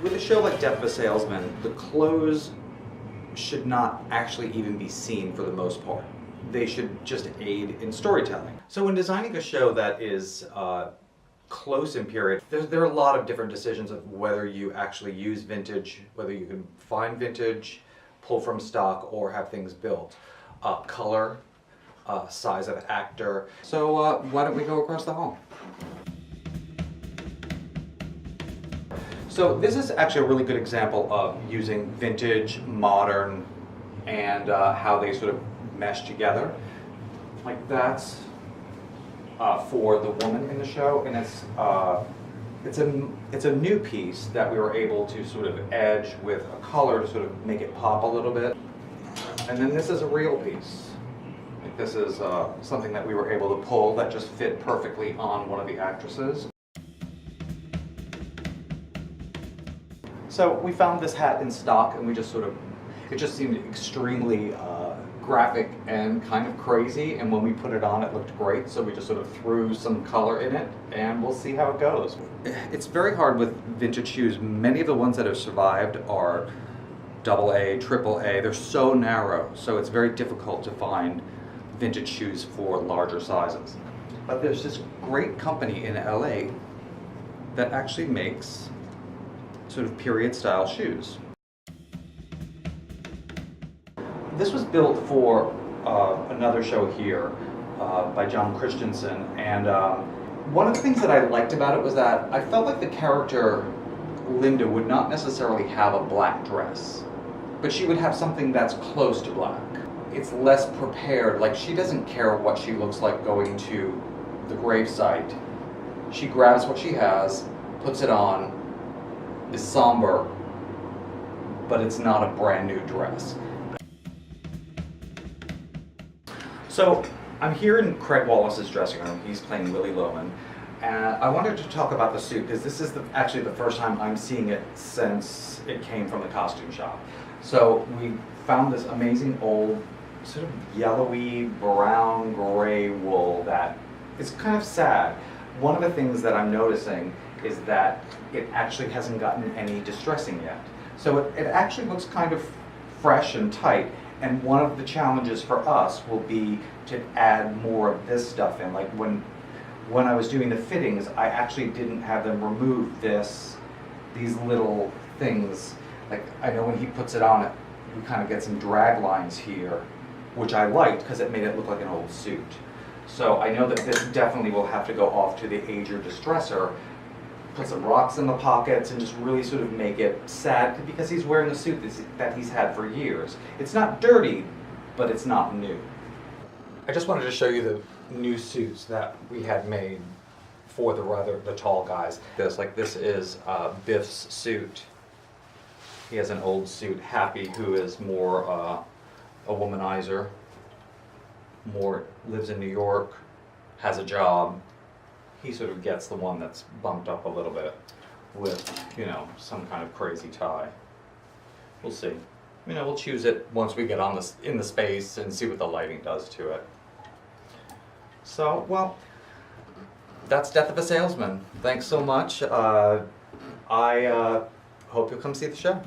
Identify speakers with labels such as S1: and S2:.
S1: With a show like Death of a Salesman, the clothes should not actually even be seen for the most part. They should just aid in storytelling. So when designing a show that is close in period, there are a lot of different decisions of whether you actually use vintage, whether you can find vintage, pull from stock, or have things built. Color, size of actor. So why don't we go across the hall? So this is actually a really good example of using vintage, modern, and how they sort of mesh together. Like that's for the woman in the show, and it's a new piece that we were able to sort of edge with a color to sort of make it pop a little bit. And then this is a real piece. Like this is something that we were able to pull that just fit perfectly on one of the actresses. So we found this hat in stock, and we just sort of, it just seemed extremely graphic and kind of crazy, and when we put it on it looked great, so we just sort of threw some color in it, and we'll see how it goes. It's very hard with vintage shoes. Many of the ones that have survived are AA, AAA. They're so narrow, so it's very difficult to find vintage shoes for larger sizes. But there's this great company in LA that actually makes sort of period style shoes. This was built for another show here by John Christensen, and one of the things that I liked about it was that I felt like the character Linda would not necessarily have a black dress, but she would have something that's close to black. It's less prepared, like she doesn't care what she looks like going to the gravesite. She grabs what she has, puts it on, is somber, but it's not a brand new dress. So I'm here in Craig Wallace's dressing room. He's playing Willy Loman, and I wanted to talk about the suit because this is actually the first time I'm seeing it since it came from the costume shop. So we found this amazing old sort of yellowy brown gray wool that is kind of sad. One of the things that I'm noticing is that it actually hasn't gotten any distressing yet. So it actually looks kind of fresh and tight, and one of the challenges for us will be to add more of this stuff in. Like when I was doing the fittings, I actually didn't have them remove these little things. Like I know when he puts it on, we kind of get some drag lines here, which I liked because it made it look like an old suit. So I know that this definitely will have to go off to the ager distresser, put some rocks in the pockets, and just really sort of make it sad because he's wearing a suit that he's had for years. It's not dirty, but it's not new. I just wanted to show you the new suits that we had made for the tall guys. This is Biff's suit. He has an old suit. Happy, who is more a womanizer, more lives in New York, has a job. He sort of gets the one that's bumped up a little bit with, you know, some kind of crazy tie. We'll see. You know, we'll choose it once we get on in the space and see what the lighting does to it. So, well, that's Death of a Salesman. Thanks so much. I hope you'll come see the show.